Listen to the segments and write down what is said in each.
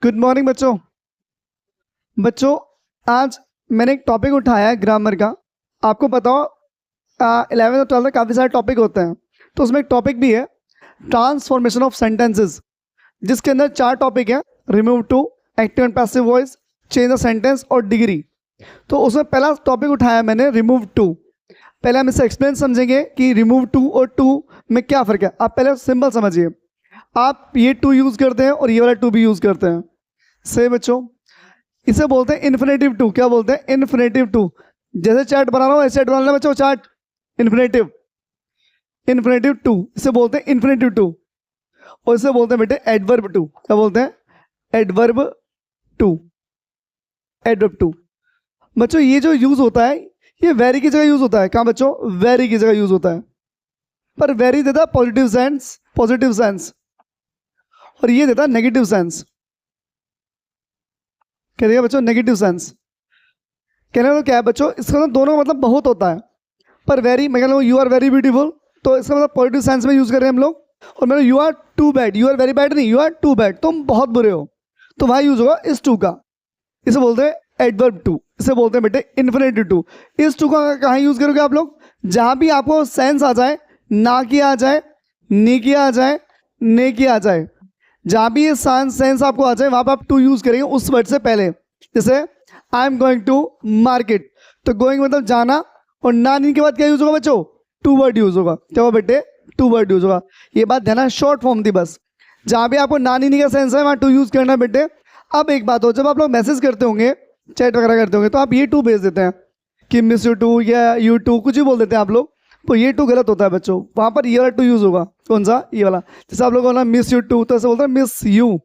Good morning बच्चों। बच्चों आज मैंने एक टॉपिक उठाया है ग्रामर का। आपको पता हो 11th और 12th में काफ़ी सारे टॉपिक होते हैं, तो उसमें एक टॉपिक भी है ट्रांसफॉर्मेशन ऑफ सेंटेंसेस, जिसके अंदर 4 टॉपिक है। Remove too, active and passive voice, change the sentence और डिग्री। तो उसमें पहला टॉपिक उठाया मैंने रिमूव टू। पहले हम इसे एक्सप्लेन समझेंगे कि रिमूव टू और टू में क्या फ़र्क है। आप पहले सिंपल समझिए, आप ये टू यूज़ करते हैं और ये वाला टू भी यूज़ करते हैं। सही बच्चों, इसे बोलते हैं इन्फिनेटिव टू। क्या बोलते हैं? Infinitive to. जैसे चैट बना रहा हूँ ऐसे चैट बना लेना बच्चों, चैट इन्फिनेटिव। इन्फिनेटिव टू इसे बोलते हैं इन्फिनेटिव टू, और इसे बोलते हैं बेटे एडवर्ब टू। क्या बोलते हैं? Adverb to. एडवर्ब टू बच्चों ये जो यूज होता है ये वेरी की जगह यूज होता है। कहाँ बच्चों? वेरी की जगह यूज होता है, पर वेरी देता है पॉजिटिव सेंस, पॉजिटिव सेंस, और ये देता है नेगेटिव सेंस। कह रही बच्चों नेगेटिव सेंस। कहने का क्या है बच्चों, इसका दोनों मतलब बहुत होता है, पर वेरी मैं कह रहा हूँ यू आर वेरी ब्यूटीफुल, तो इसका मतलब पॉजिटिव सेंस में यूज कर रहे हैं हम लोग। और मैंने you are too bad, you are very bad नहीं, यू आर टू बैड, तुम बहुत बुरे हो, तो वहां यूज होगा इस टू का। इसे बोलते हैं एडवर्ब टू, इसे बोलते हैं बेटे इन्फिनेटिव टू। इस टू का कहाँ यूज करोगे आप लोग? जहां भी आपको सेंस आ जाए, ना किया आ जाए, नी किया आ जाए, ने किया आ जाए, जहां भी ये सेंस आपको आ जाए वहां पर आप टू यूज करेंगे उस वर्ड से पहले। जैसे I am going to market, तो गोइंग मतलब जाना, और नानी के बाद क्या यूज होगा बच्चों? टू वर्ड यूज होगा। क्या होगा बेटे? टू वर्ड यूज होगा। ये बात ध्यान, शॉर्ट फॉर्म थी बस। जहां भी आपको नानी का सेंस है वहां टू यूज करना बेटे। अब एक बात हो, जब आप लोग मैसेज करते होंगे, चैट वगैरह करते होंगे, तो आप ये टू भेज देते हैं कि मिस यू टू या यू टू, कुछ भी बोल देते हैं आप लोग, तो ये टू गलत होता है बच्चों। वहां पर ये वाला टू यूज होगा। कौन सा? ये वाला। जैसे आप लोगों ने मिस यू टू, तो ऐसे बोलते हैं मिस यू,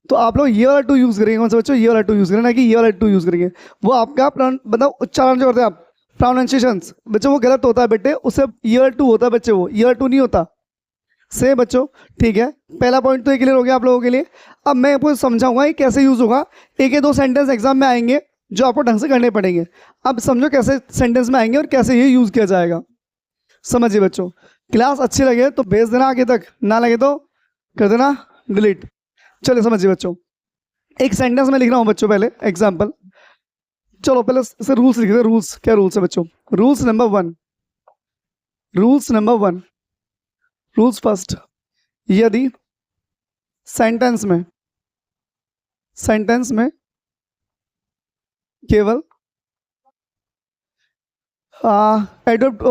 तो आप लोग ये वाला टू यूज करेंगे। कौन सा बच्चों? ये वाला टू यूज करेंगे, ना कि ये वाला टू यूज करेंगे। वो आपका मतलब उच्चारण जो करते हैं आप, प्रोनाउंसिएशन बच्चों वो गलत होता है बेटे, उससे ये वाला टू होता है बच्चे, वो ये वाला टू नहीं होता। से बच्चों ठीक है, पहला पॉइंट तो ये क्लियर हो गया आप लोगों के लिए। अब मैं आपको समझाऊंगा ये कैसे यूज होगा। एक या दो सेंटेंस एग्जाम में आएंगे जो आपको ढंग से करने पड़ेंगे। अब समझो कैसे सेंटेंस में आएंगे और कैसे ये यूज किया जाएगा। समझिए बच्चों, क्लास अच्छी लगे तो भेज देना आगे तक, ना लगे तो कर देना डिलीट। चलिए समझिए बच्चों, एक सेंटेंस में लिख रहा हूं बच्चों, पहले एग्जाम्पल। चलो पहले इसे रूल्स लिख दे। रूल्स क्या रूल्स है बच्चों? Rules number 1, rules number 1, rules first. यदि सेंटेंस में केवल एडवर्ब टू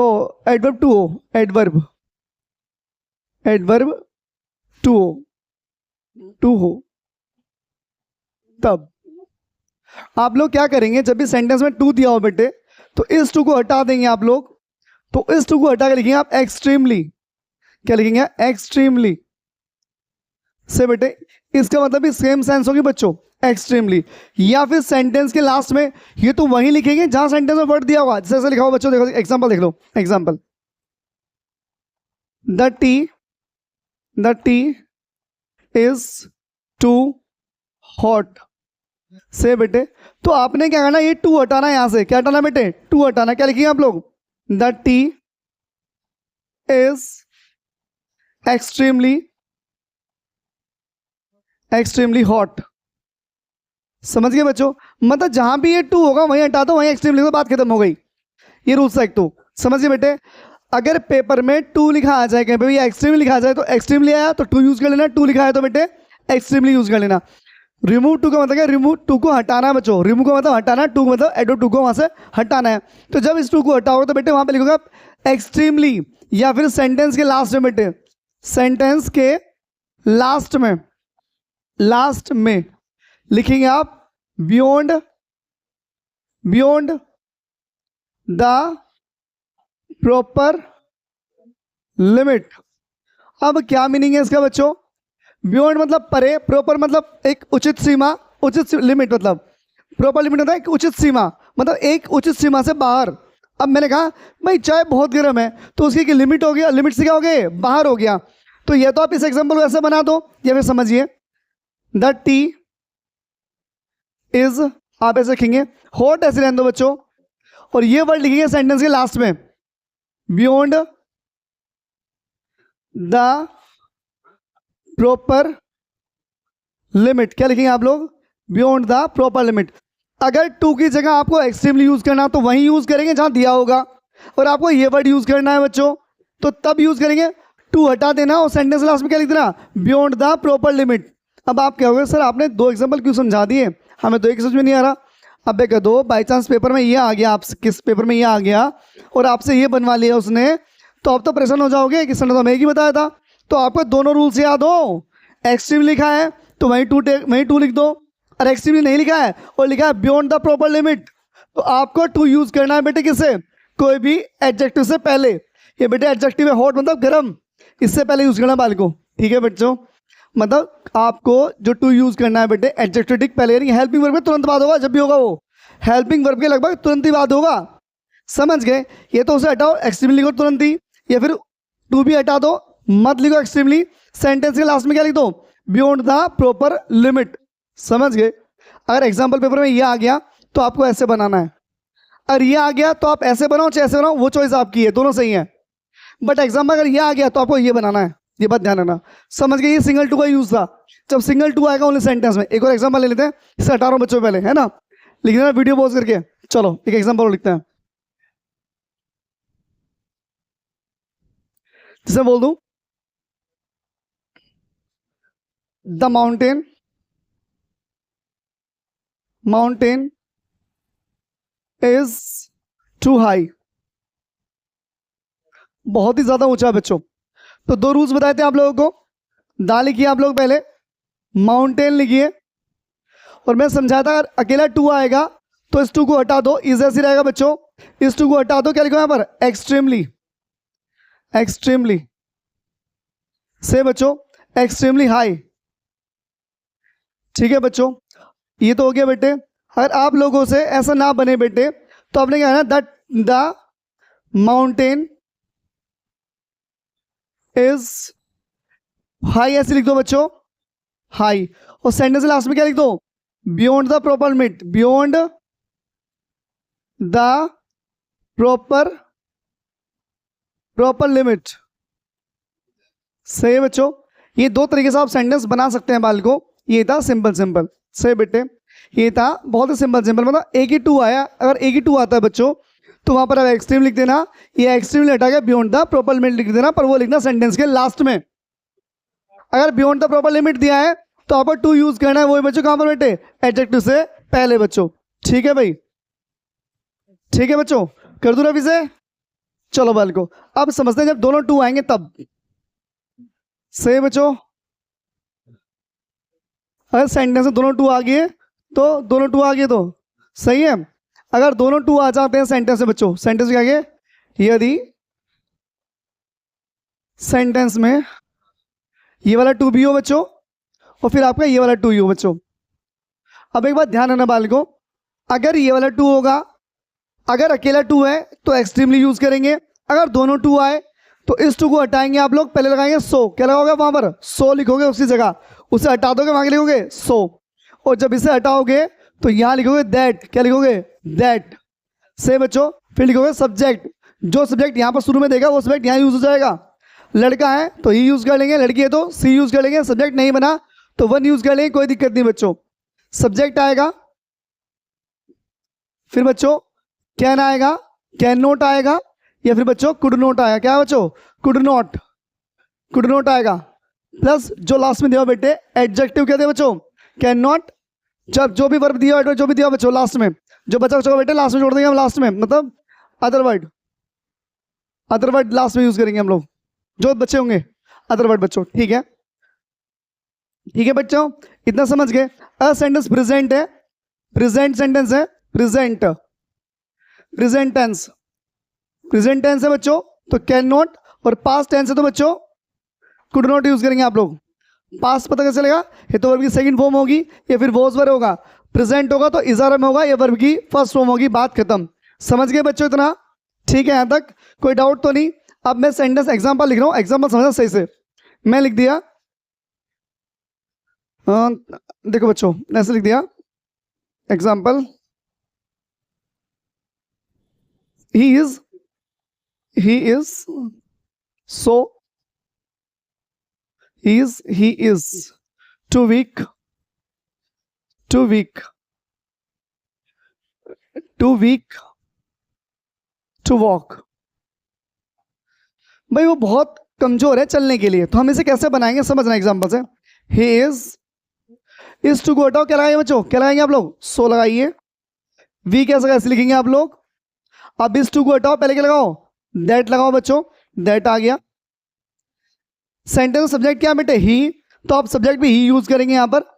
हो, एडवर्ब टू हो, तब आप लोग क्या करेंगे? जब भी सेंटेंस में टू दिया हो बेटे, तो इस टू को हटा देंगे आप लोग। तो इस टू को हटा के लिखेंगे आप एक्सट्रीमली। क्या लिखेंगे? एक्सट्रीमली। से बेटे इसका मतलब भी सेम सेंस होगी बच्चों, एक्सट्रीमली। या फिर सेंटेंस के लास्ट में ये तो वहीं लिखेंगे जहां सेंटेंस में वर्ड दिया होगा। जैसे लिखा हुआ बच्चों, देखो एग्जांपल देख लो। Example, the tea is too hot. So बेटे तो आपने क्या करना, ये टू हटाना है यहां से। क्या हटाना बेटे? टू हटाना। क्या लिखेंगे आप लोग? The tea is extremely hot. समझ गए बच्चों? मतलब जहां भी ये टू होगा वहीं हटा दो, वहीं एक्सट्रीमली लिखो, बात खत्म हो गई। ये रूल्स है एक। तो समझ गए बेटे, अगर पेपर में टू लिखा आ जाए, कहीं पे भी एक्सट्रीमली लिखा आ जाए तो एक्सट्रीमली आया तो टू यूज कर लेना, टू लिखा है तो बेटे एक्सट्रीमली यूज कर लेना। रिमूव टू का मतलब क्या? रिमूव टू को हटाना है बच्चों। रिमूव का मतलब हटाना, टू मतलब एडो टू को वहां से हटाना है। तो जब इस टू को हटाओगे तो बेटे वहां पे लिखोगे आप एक्सट्रीमली, या फिर सेंटेंस के लास्ट में बेटे, सेंटेंस के लास्ट में लिखेंगे आप बियॉन्ड द प्रॉपर लिमिट। अब क्या मीनिंग है इसका बच्चों? बियॉन्ड मतलब परे, प्रॉपर मतलब एक उचित सीमा, उचित लिमिट मतलब प्रॉपर लिमिट होता है एक उचित सीमा, मतलब एक उचित सीमा से बाहर। अब मैंने कहा भाई चाय बहुत गर्म है, तो उसकी लिमिट हो गया, लिमिट से क्या हो गया? बाहर हो गया। तो ये तो आप इस एग्जांपल को ऐसे बना दो, या फिर समझिए द टी इज, आप ऐसे लिखेंगे हॉट, ऐसे रहने दो बच्चों, और ये वर्ड लिखेंगे सेंटेंस के लास्ट में बियॉन्ड द प्रॉपर लिमिट क्या लिखेंगे आप लोग, बियॉन्ड द प्रॉपर लिमिट। अगर टू की जगह आपको एक्सट्रीमली यूज करना तो वहीं यूज करेंगे जहां दिया होगा, और आपको ये वर्ड यूज करना है बच्चों तो तब यूज करेंगे। टू हटा देना और सेंटेंस लास्ट में क्या लिख देना, बियॉन्ड द प्रॉपर लिमिट। अब आप कहोगे सर आपने दो एग्जांपल क्यों समझा दिए, हमें तो एक समझ में नहीं आ रहा। अब कह दो बाई चांस पेपर में ये आ गया, आप किस पेपर में ये आ गया और आपसे ये बनवा लिया उसने, तो आप तो परेशान हो जाओगे कि सर ने तो हमें एक ही बताया था। तो आपको दोनों रूल्स याद हो, एक्सट्रीम लिखा है तो वहीं टू लिख दो, और एक्सट्रीमली नहीं लिखा है और लिखा है बियॉन्ड द प्रॉपर लिमिट, तो आपको टू यूज करना है बेटे किससे, कोई भी एडजेक्टिव से पहले। ये बेटे एडजेक्टिव है हॉट मतलब गर्म, इससे पहले यूज करना बाल को, ठीक है बच्चों। मतलब आपको जो टू यूज करना है बेटे एडजेक्टिव पहले, यानी हेल्पिंग वर्ब के तुरंत बाद होगा, जब भी होगा वो हेल्पिंग वर्ब के लगभग तुरंत ही बाद होगा, समझ गए। ये तो उसे हटाओ, एक्सट्रीमली लिखो तुरंत ही, या फिर टू भी हटा दो, मत लिखो एक्सट्रीमली, सेंटेंस के लास्ट में क्या लिख दो, बियॉन्ड द प्रॉपर लिमिट, समझ गए। अगर एग्जाम्पल पेपर में ये आ गया तो आपको ऐसे बनाना है, अगर ये आ गया तो आप ऐसे बनाओ चाहे ऐसे बनाओ, वो चॉइस आपकी है, दोनों सही है। बट एग्जाम में अगर ये आ गया तो आपको ये बनाना है, ये बात ध्यान रखना, समझ गए। ये सिंगल टू का यूज था, जब सिंगल टू आएगा ओनली सेंटेंस में। एक और एग्जाम्पल ले लेते हैं, इसे हटा रहा हूं बच्चों पहले, है ना, लिख देना वीडियो पॉज करके। चलो एक एग्जाम्पल लिखते हैं, जिसे बोल दूं the mountain is too high, बहुत ही ज्यादा ऊंचा है बच्चों। तो दो रूल्स बताए थे आप लोगों को, दा लिखिए आप लोग पहले, माउंटेन लिखिए, और मैं समझाया था अगर अकेला टू आएगा तो इस टू को हटा दो, इज ऐसे रहेगा बच्चों, इस टू को हटा दो, क्या लिखो यहां पर, एक्सट्रीमली, एक्सट्रीमली से बच्चों एक्सट्रीमली हाई, ठीक है बच्चों। ये तो हो गया बेटे। अगर आप लोगों से ऐसा ना बने बेटे तो आपने क्या है ना, that the mountain is high ऐसे लिख दो बच्चों, हाई, और सेंटेंस लास्ट में क्या लिख दो, beyond the proper limit, beyond the proper limit, सही है बच्चों। ये दो तरीके से आप सेंटेंस बना सकते हैं बाल को, ये था सिंपल सिंपल, सही बेटे, ये था बहुत ही सिंपल सिंपल। मतलब एक ही टू आया, अगर एक ही टू आता है बच्चों तो वहां पर अब एक्सट्रीम लिख देना, ये एक्सट्रीम हटा के बियॉन्ड द प्रॉपर लिमिट लिख देना, पर वो लिखना सेंटेंस के लास्ट में। अगर बियॉन्ड द प्रॉपर लिमिट दिया है तो आपको टू यूज करना है, वो बच्चों कहां पर बेटे, एडजेक्टिव से पहले बच्चों, ठीक है भाई, ठीक है बच्चों, कर दूं रवि से। चलो बाल को अब समझते हैं जब दोनों टू आएंगे तब, सही बच्चों। अगर सेंटेंस में दोनों टू आ गए तो दोनों टू आ गए तो सही है। अगर दोनों टू आ जाते हैं सेंटेंस में बच्चों, सेंटेंस में क्या आगे, यदि सेंटेंस में ये वाला टू भी हो बच्चों और फिर आपका ये वाला टू ही हो बच्चों। अब एक बात ध्यान रखना बाल को, अगर ये वाला टू होगा, अगर अकेला टू है तो एक्सट्रीमली यूज करेंगे, अगर दोनों टू आए तो इस टू को हटाएंगे आप लोग, पहले लगाएंगे सो, क्या लगाओगे वहां पर, सो लिखोगे उसकी जगह, उसे हटा दोगे वहां लिखोगे सो, और जब इसे हटाओगे तो यहां लिखोगे दैट, क्या लिखोगे, दैट, से बच्चों। फिर लिखोगे सब्जेक्ट, जो सब्जेक्ट यहां पर शुरू में देगा वो सब्जेक्ट यहां यूज हो जाएगा, लड़का है तो ही यूज कर लेंगे, लड़की है तो सी यूज कर लेंगे, सब्जेक्ट नहीं बना तो वन यूज कर लेंगे, कोई दिक्कत नहीं बच्चों। सब्जेक्ट आएगा, फिर बच्चों कैन आएगा, कैन नॉट आएगा, या फिर बच्चों कुड नॉट आएगा, क्या है बच्चों, कुड नॉट आएगा, प्लस जो लास्ट में दिया बेटे एडजेक्टिव क्या दिया बच्चों, कैन नॉट, जब जो भी वर्ब दिया जो भी दिया बच्चों लास्ट में, जो बचा बच्चों बेटे लास्ट में जोड़ देंगे हम, लास्ट में मतलब अदर वर्ड लास्ट में यूज करेंगे हम लोग, जो बच्चे होंगे अदर वर्ड बच्चों, ठीक है, ठीक है बच्चों, इतना समझ गए। अ सेंटेंस प्रेजेंट है, प्रेजेंट सेंटेंस है, प्रेजेंट टेंस है बच्चों तो कैन नॉट, और पास्ट टेंस है तो बच्चों कुड नॉट यूज करेंगे आप लोग। पास्ट पता कैसे चलेगा, ये तो वर्ब की सेकंड फॉर्म होगी या फिर वॉज वर्ब होगा, प्रेजेंट होगा तो इज आर में होगा, या वर्ब की फर्स्ट फॉर्म होगी, बात खत्म, समझ गए बच्चों इतना, ठीक है, यहां तक कोई डाउट तो नहीं। अब मैं सेंटेंस एग्जांपल लिख रहा हूं, एग्जांपल समझना सही से, मैं लिख दिया, देखो बच्चों ऐसे लिख दिया example, he is so he is too weak too weak, too weak to walk. भाई वो बहुत कमजोर है चलने के लिए, तो हम इसे कैसे बनाएंगे समझना एग्जांपल से। ही इज टू को हटाओ, क्या लगाएंगे बच्चों, क्या लगाएंगे आप लोग, सो लगाइए। वी कैसे लिखेंगे आप लोग। अब इस टू को हटाओ, पहले क्या लगाओ, दैट लगाओ बच्चों, दैट आ गया। सेंटेंस सब्जेक्ट क्या बेटे, ही, तो आप सब्जेक्ट भी ही यूज करेंगे यहां पर।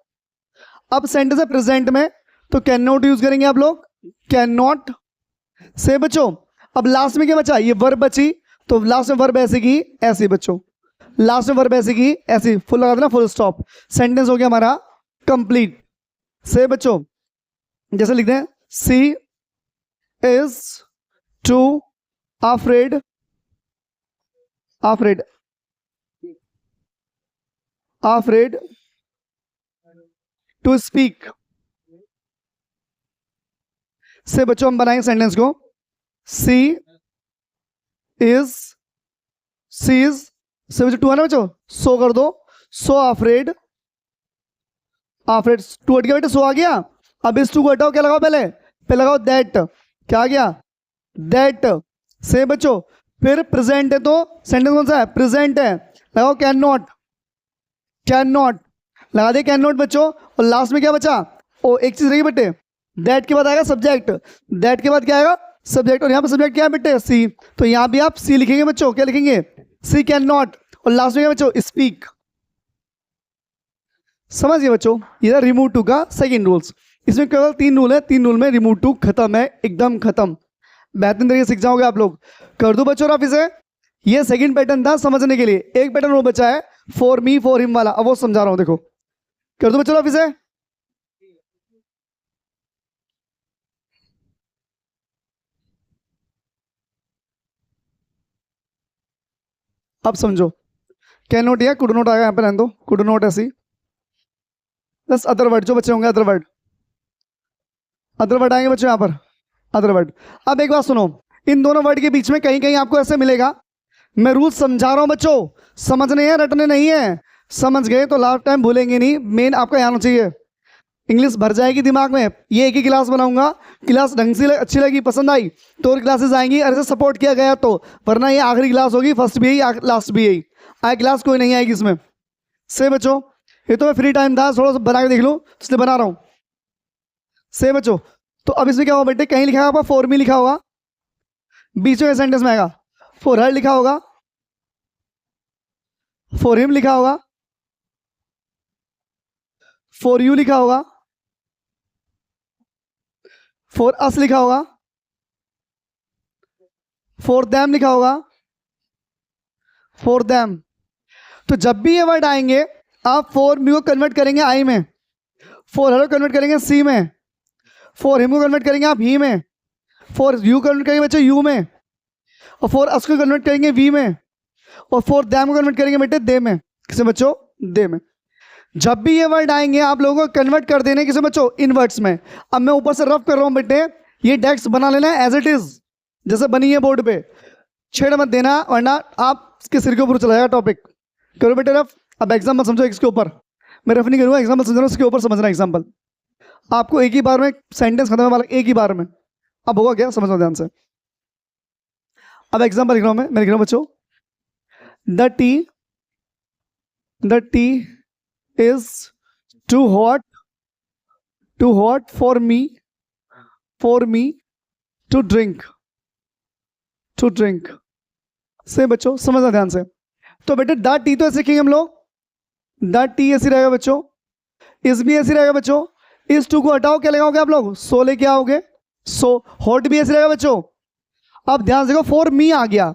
अब सेंटेंस है प्रेजेंट में, तो कैन नॉट यूज करेंगे आप लोग, कैन नॉट से बच्चों। अब लास्ट में क्या बचा, ये वर्ब बची, तो लास्ट में वर्ब ऐसे की ऐसे बच्चों, लास्ट में वर्ब ऐसे की ऐसे, फुल लगा देना, फुल स्टॉप, सेंटेंस हो गया हमारा कंप्लीट। से बच्चों जैसे लिखते हैं, she is too afraid, afraid, afraid to speak. So बच्चों हम बनाएंगे सेंटेंस को, सी इज, सी इज, से बच्चों टू है ना बच्चों, सो कर दो, सो अफ्रेड, अफ्रेड टू हट गया बेटे, सो आ गया। अब इस टू को हटाओ, क्या लगाओ पहले, पहले लगाओ दैट, क्या आ गया, दैट। से बच्चों फिर प्रेजेंट है, तो सेंटेंस कौन सा है, प्रेजेंट है, लगाओ कैन नॉट, कैन नॉट लगा दे कैन नॉट बच्चों। और लास्ट में क्या बचा, ओ एक चीज रही बेटे, दैट के बाद आएगा सब्जेक्ट, दैट के बाद क्या आएगा सब्जेक्ट, और यहाँ पे सब्जेक्ट क्या है बेटे, सी, तो यहाँ भी आप सी लिखेंगे बच्चों, क्या लिखेंगे, सी कैन नॉट, और लास्ट में क्या बच्चों, स्पीक। समझिए बच्चों, ये रिमूव टू का सेकंड रूल्स। इसमें केवल 3 रूल है, 3 रूल में रिमूव टू खत्म है, एकदम खत्म। बेहतरीन तरीके से सीख जाओगे आप लोग। कर दो बच्चों आप इसे, ये सेकंड पैटर्न था समझने के लिए, एक पैटर्न वो बचा है फॉर मी फॉर हिम वाला, अब वो समझा रहा हूं, देखो कर दो बच्चों आप इसे। अब समझो, कैन नॉट या कुड नॉट आएगा, यहाँ पे रहने दो, कुड नॉट ऐसी, प्लस अदर वर्ड जो बच्चे होंगे, अदर वर्ड, अदर वर्ड आएंगे बच्चों यहाँ पर, अदर वर्ड। अब एक बात सुनो, इन दोनों वर्ड के बीच में कहीं कहीं आपको ऐसे मिलेगा, मैं रूल समझा रहा हूं बच्चों, समझने हैं रटने नहीं है, समझ गए तो लास्ट टाइम भूलेंगे नहीं, मेन आपका यहाँ होना चाहिए, इंग्लिश भर जाएगी दिमाग में। ये एक ही क्लास बनाऊंगा, क्लास ढंग से अच्छी लगी, पसंद आई तो और क्लासेस आएंगी, अरे सपोर्ट किया गया तो, वरना ये आखिरी क्लास होगी, फर्स्ट भी यही लास्ट भी यही, आए क्लास कोई नहीं आएगी इसमें। से बच्चों ये तो मैं फ्री टाइम था, थोड़ा सा बना के देख लो इसलिए बना रहा हूँ। से बच्चों तो अब इसमें क्या होगा बेटे, कहीं लिखा होगा फॉर मी लिखा होगा, बीच में सेंटेंस में आएगा फॉर हर लिखा होगा, फॉर हिम लिखा होगा, फॉर यू लिखा होगा, फॉर अस लिखा होगा, फॉर देम लिखा होगा, फॉर देम। तो जब भी ये वर्ड आएंगे आप फॉर मी को कन्वर्ट करेंगे आई में, फॉर हर को कन्वर्ट करेंगे सी में, फॉर हिम को कन्वर्ट करेंगे आप ही में, फॉर यू कन्वर्ट करेंगे बच्चों यू में, और फॉर अस को कन्वर्ट करेंगे वी में, और फॉर देम को कन्वर्ट करेंगे बेटे दे में, किसे बच्चों, दे में। जब भी ये वर्ड आएंगे आप लोगों को कन्वर्ट कर देने किसे बच्चों, इन वर्ड्स में। अब मैं ऊपर से रफ कर रहा हूं बेटे, ये डेस्क बना लेना है एज इट इज, जैसे बनी है बोर्ड पे, छेड़ मत देना वरना आपके सिर के ऊपर चला जाएगा टॉपिक। करो बेटे रफ। अब एग्जाम्पल समझो इसके ऊपर, मैं रफ नहीं करूंगा, एग्जाम्पल समझना, उसके ऊपर समझना एग्जाम्पल। आपको एक ही बार में सेंटेंस खत्म वाला, एक ही बार में। अब होगा क्या, समझना ध्यान से। अब एग्जाम्पल लिख रहा हूं मैं लिख रहा हूं बच्चों, the T is too hot for me to drink से बच्चों समझना ध्यान से। तो बेटे द टी तो ऐसे लिखेंगे हम लोग, द टी ऐसे रहेगा बच्चों, इस भी ऐसे रहेगा बच्चों, इस टू को हटाओ क्या लगाओगे आप लोग, सो लेके आओगे, सो हॉट भी ऐसे रहेगा बच्चों। अब ध्यान से देखो फॉर मी आ गया,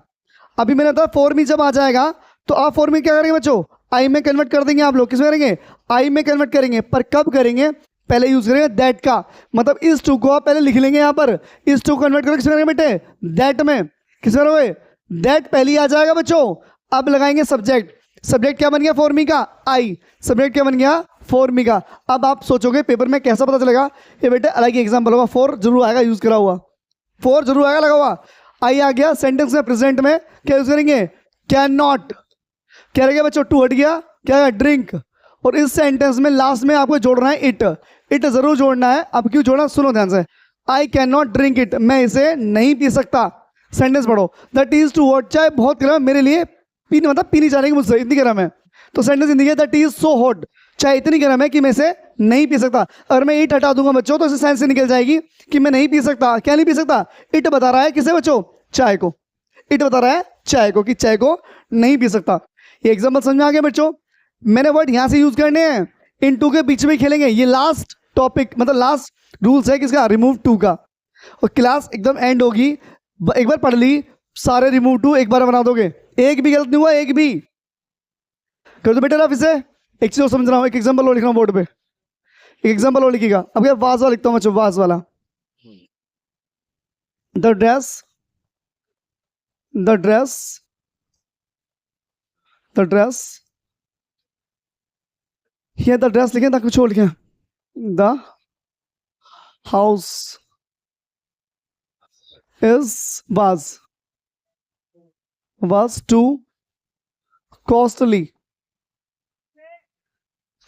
अभी मैंने बताया फॉर मी जब आ जाएगा तो आप फॉर मी क्या करेंगे बच्चों, आई में कन्वर्ट कर देंगे आप लोग, किस में करेंगे, आई में कन्वर्ट करेंगे। पर कब करेंगे, पहले यूज करेंगे दैट का, मतलब इस टू को आप पहले लिख लेंगे यहाँ पर, इस टू को कन्वर्ट करेंगे किस में करेंगे बेटे, दैट में, किस में करोगे, दैट पहले आ जाएगा बच्चों। अब लगाएंगे सब्जेक्ट, सब्जेक्ट क्या बन गया फॉर मी का, आई, सब्जेक्ट क्या बन गया फॉर मी का। अब आप सोचोगे पेपर में कैसा पता चलेगा, ये बेटे अलग ही एग्जाम्पल होगा, फॉर जरूर आएगा यूज करा हुआ, फॉर जरूर आएगा लगा हुआ, आई आ गया, सेंटेंस में प्रेजेंट में क्या यूज करेंगे, कैन नॉट, क्या रहेगा बच्चों, टू हट गया, क्या है ड्रिंक, और इस सेंटेंस में लास्ट में आपको जोड़ना है इट, इट जरूर जोड़ना है। अब क्यों जोड़ना, सुनो ध्यान से। I can not drink it, मैं इसे नहीं पी सकता। सेंटेंस पढ़ो। The tea is too hot, चाय बहुत गर्म है मेरे लिए, पीने मतलब पी नहीं जानेगी मुझसे, इतनी गर्म है। तो सेंटेंस हिंदी है the tea is so hot, चाय इतनी गर्म है कि मैं इसे नहीं पी सकता। अगर मैं इट हटा दूंगा बच्चों तो इसे सेंस से निकल जाएगी कि मैं नहीं पी सकता। क्या नहीं पी सकता? इट बता रहा है किसे बच्चों? चाय को। इट बता रहा है चाय को कि चाय को नहीं पी सकता। ये एग्जांपल समझ में आ गया बच्चों? मैंने वर्ड यहां से यूज करने हैं, इन टू के बीच में खेलेंगे। ये लास्ट टॉपिक मतलब लास्ट रूल्स है किसका? रिमूव टू का। और क्लास एकदम एंड होगी, एक बार पढ़ ली, सारे रिमूव टू एक बार बना दोगे, एक भी गलत नहीं हुआ, एक भी। कर दो बेटा ना इसे। एक चीज और समझ रहा हूँ, एक एग्जांपल और लिख रहा हूँ बोर्ड पे, एक एग्जांपल और लिखिएगा। अब यार वाज वाला लिखता हूँ बच्चों, वाज वाला। The dress, the dress, the dress, ये द ड्रेस लिखें ताकि कुछ और लिखें। The house is was too costly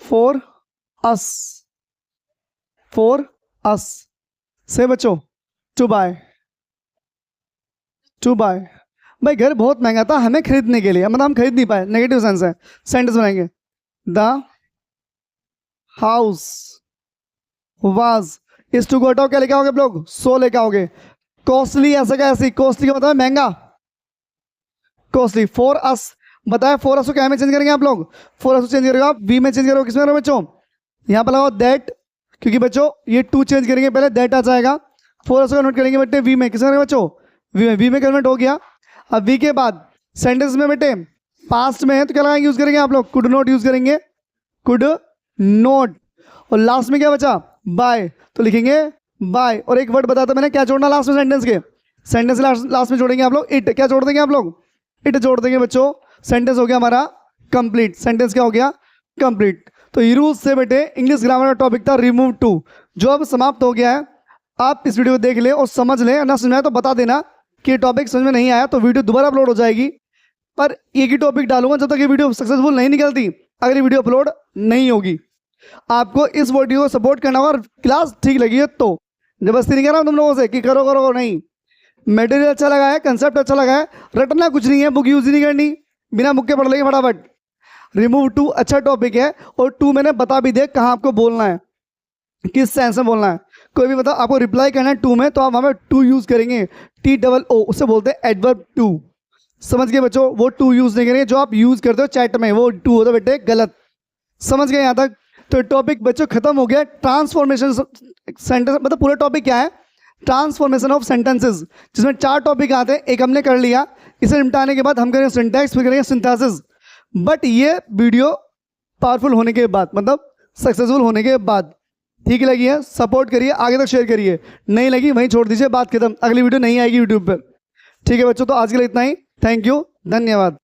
for us, for us से बच्चों to buy, to buy। भाई घर बहुत महंगा था हमें खरीदने के लिए, मतलब हम खरीद नहीं पाए, नेगेटिव सेंस है। सेंटेंस बनाएंगे द हाउस वाज इस टू को क्या लेके आओगे आप लोग? सो लेके आओगे। कॉस्टली ऐसा क्या? ऐसी कॉस्टली का मतलब महंगा, कॉस्टली। फॉर अस बताया, फॉर अस को क्या में चेंज करेंगे आप लोग? फॉर अस को चेंज करोगे आप वी में चेंज करोगे, किसमें करोगे बच्चों? यहाँ पर लगाओ दैट, क्योंकि बच्चों ये टू चेंज करेंगे पहले दैट आ जाएगा। फॉर अस को कन्वर्ट करेंगे बेटे वी में, किसमें करेंगे बच्चों? वी में। वी में कन्वर्ट हो गया। अब वी के बाद सेंटेंस में बेटे पास्ट में है तो क्या लगाएंगे, यूज करेंगे आप लोग? कुड नॉट यूज करेंगे, कुड नॉट। और लास्ट में क्या बचा? बाय, तो लिखेंगे बाय। और एक वर्ड बताया था मैंने, क्या जोड़ना लास्ट में सेंटेंस के? सेंटेंस लास्ट में जोड़ेंगे आप लोग इट। क्या जोड़ देंगे आप लोग? इट जोड़ देंगे बच्चों। सेंटेंस हो गया हमारा कंप्लीट। सेंटेंस क्या हो गया? कंप्लीट। तो ये रूल्स से बेटे इंग्लिश ग्रामर का टॉपिक था रिमूव टू, जो अब समाप्त हो गया है। आप इस वीडियो को देख लें और समझ लें, ना समझ में आया तो बता देना कि ये टॉपिक समझ में नहीं आया, तो वीडियो दोबारा अपलोड हो जाएगी। पर एक ही टॉपिक डालूंगा जब तक ये वीडियो सक्सेसफुल नहीं निकलती, अगर ये वीडियो अपलोड नहीं होगी। आपको इस वीडियो को सपोर्ट करना होगा और क्लास ठीक लगी है तो। जबरदस्ती नहीं कह रहा हूं तुम लोगों से कि करो करो, नहीं। मटेरियल अच्छा लगा है, कंसेप्ट अच्छा लगा है, रटना कुछ नहीं है, बुक यूज ही नहीं करनी, बिना बुक के पढ़ लेंगे फटाफट। रिमूव टू अच्छा टॉपिक है, और टू मैंने बता भी दिया कहाँ आपको बोलना है, किस सेंस में बोलना है। कोई भी मतलब आपको रिप्लाई करना है टू में, तो आप हमें टू यूज करेंगे, TOO, उससे बोलते हैं एडवर्ब टू। समझ गए बच्चों? वो टू यूज नहीं करेंगे जो आप यूज करते हो चैट में, वो टू होता है बेटे गलत। समझ गए यहाँ तक? तो टॉपिक बच्चों खत्म हो गया। ट्रांसफॉर्मेशन सेंटेंस मतलब पूरा टॉपिक क्या है? ट्रांसफॉर्मेशन ऑफ सेंटेंसेस, जिसमें 4 टॉपिक आते हैं। एक हमने कर लिया, इसे निपटाने के बाद हम करेंगे सिंटैक्स, फिर करेंगे सिंथेसिस। बट ये वीडियो पावरफुल होने के बाद, मतलब सक्सेसफुल होने के बाद। ठीक लगी है? सपोर्ट करिए, आगे तक शेयर करिए। नहीं लगी वहीं छोड़ दीजिए, बात खत्म। अगली वीडियो नहीं आएगी यूट्यूब पर। ठीक है बच्चों, तो आज के लिए इतना ही। थैंक यू, धन्यवाद।